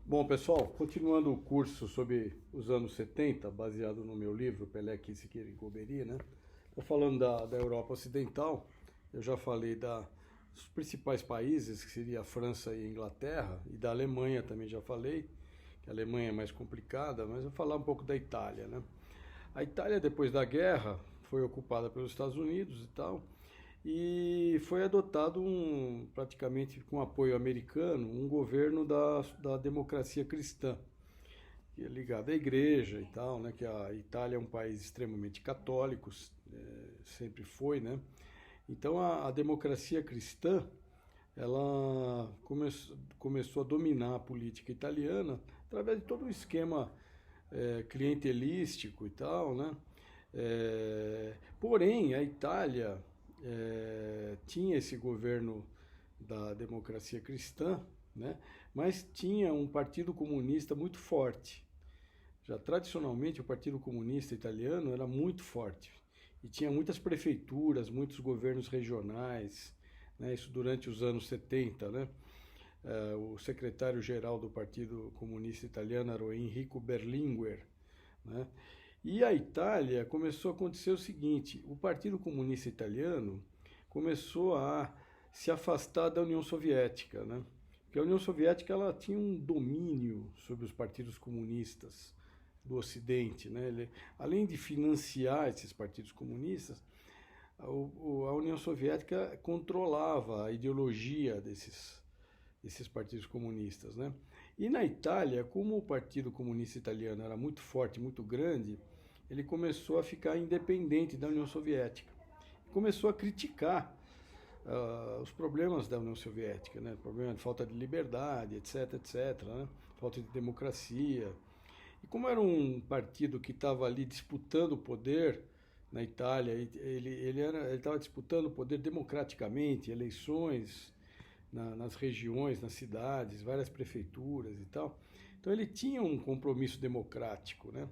Bom, pessoal, continuando o curso sobre os anos 70, baseado no meu livro Pelé, Siqueira e Goberi, né? Estou falando da Europa Ocidental. Eu já falei dos principais países, que seria a França e a Inglaterra, e da Alemanha também já falei, que a Alemanha é mais complicada, mas eu vou falar um pouco da Itália, né? A Itália, depois da guerra, foi ocupada pelos Estados Unidos e tal, e foi adotado praticamente com apoio americano, um governo da democracia cristã, que é ligado à igreja e tal, né? Que a Itália é um país extremamente católico, sempre foi, né? Então a democracia cristã ela começou a dominar a política italiana através de todo um esquema clientelístico e tal, né? Porém, a Itália tinha esse governo da democracia cristã, né? Mas tinha um partido comunista muito forte. Já tradicionalmente o Partido Comunista Italiano era muito forte e tinha muitas prefeituras, muitos governos regionais, né? Isso durante os anos 70, né? O secretário-geral do Partido Comunista Italiano era o Enrico Berlinguer, né? E a Itália começou a acontecer o seguinte: o Partido Comunista Italiano começou a se afastar da União Soviética, né? Porque a União Soviética ela tinha um domínio sobre os partidos comunistas do Ocidente, né? Além de financiar esses partidos comunistas, a União Soviética controlava a ideologia desses partidos comunistas, né? E na Itália, como o Partido Comunista Italiano era muito forte, muito grande, ele começou a ficar independente da União Soviética. Começou a criticar os problemas da União Soviética, né? Problema de falta de liberdade, etc, etc, né? Falta de democracia. E como era um partido que estava ali disputando o poder na Itália, ele estava disputando o poder democraticamente, eleições nas regiões, nas cidades, várias prefeituras e tal. Então ele tinha um compromisso democrático, né?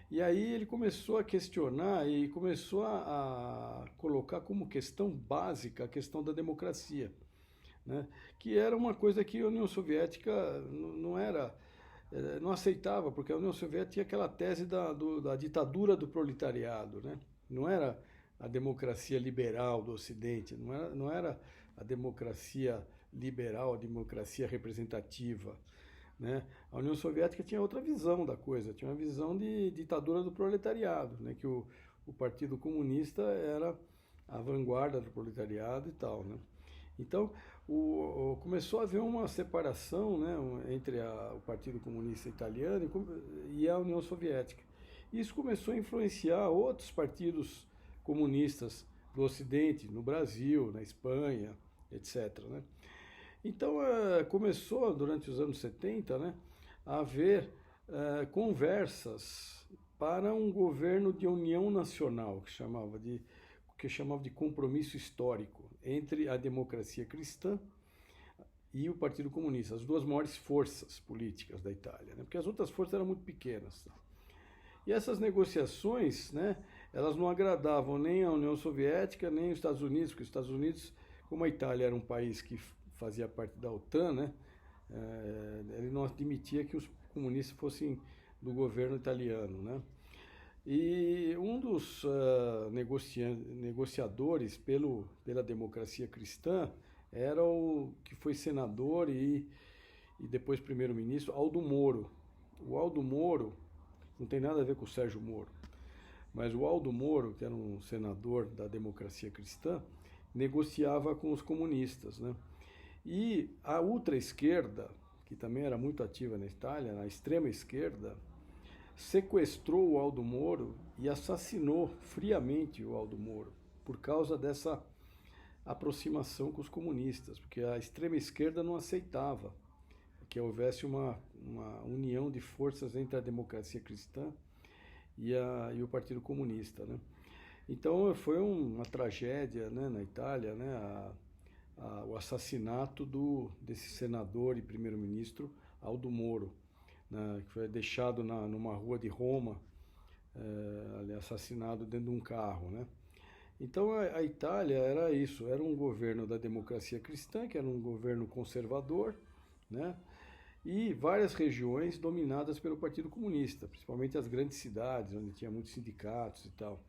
E aí ele começou a questionar e começou a colocar como questão básica a questão da democracia, né? Que era uma coisa que a União Soviética não era, não aceitava, porque a União Soviética tinha aquela tese da ditadura do proletariado, né? Não era a democracia liberal do Ocidente, não era a democracia liberal, a democracia representativa, né? A União Soviética tinha outra visão da coisa, tinha uma visão de ditadura do proletariado, né? Que o Partido Comunista era a vanguarda do proletariado e tal, né? Então, começou a haver uma separação, né, entre o Partido Comunista Italiano e a União Soviética. Isso começou a influenciar outros partidos comunistas do Ocidente, no Brasil, na Espanha, etc, né? Então, começou durante os anos 70, né, a haver conversas para um governo de união nacional, que chamava de compromisso histórico entre a democracia cristã e o Partido Comunista, as duas maiores forças políticas da Itália, né? Porque as outras forças eram muito pequenas. E essas negociações, né, elas não agradavam nem a União Soviética, nem os Estados Unidos, porque os Estados Unidos, como a Itália era um país que fazia parte da OTAN, né, ele não admitia que os comunistas fossem do governo italiano, né? E um dos negociadores pela democracia cristã era o que foi senador e depois primeiro-ministro, Aldo Moro. O Aldo Moro não tem nada a ver com o Sérgio Moro, mas o Aldo Moro, que era um senador da democracia cristã, negociava com os comunistas, né? E a ultra-esquerda, que também era muito ativa na Itália, na extrema esquerda, sequestrou o Aldo Moro e assassinou friamente o Aldo Moro por causa dessa aproximação com os comunistas, porque a extrema esquerda não aceitava que houvesse uma união de forças entre a democracia cristã e o Partido Comunista, né? Então foi uma tragédia, né, na Itália, né, o assassinato desse senador e primeiro-ministro Aldo Moro, né, que foi deixado numa rua de Roma, ali assassinado dentro de um carro, né? Então a Itália era isso, era um governo da democracia cristã, que era um governo conservador, né? e várias regiões dominadas pelo Partido Comunista, principalmente as grandes cidades, onde tinha muitos sindicatos e tal.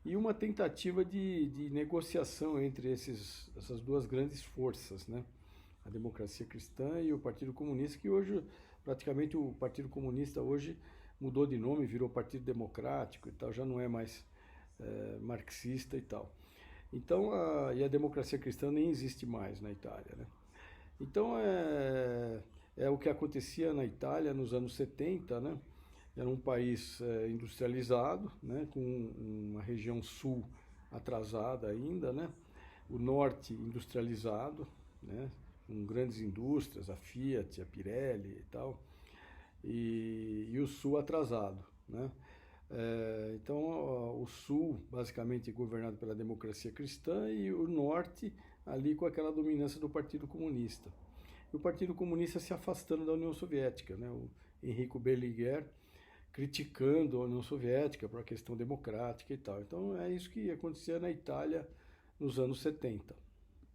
E uma tentativa de negociação entre essas duas grandes forças, né? A democracia cristã e o Partido Comunista, que hoje, praticamente o Partido Comunista hoje mudou de nome, virou Partido Democrático e tal, já não é mais marxista e tal. Então, e a democracia cristã nem existe mais na Itália, né? Então, é o que acontecia na Itália nos anos 70, né? Era um país industrializado, né? Com uma região sul atrasada ainda, né? O norte industrializado, né? Com grandes indústrias, a Fiat, a Pirelli e tal, e o sul atrasado, né? Então, o sul basicamente governado pela democracia cristã e o norte ali com aquela dominância do Partido Comunista. E o Partido Comunista se afastando da União Soviética, né? O Enrico Berlinguer criticando a União Soviética por a questão democrática e tal. Então, é isso que acontecia na Itália nos anos 70.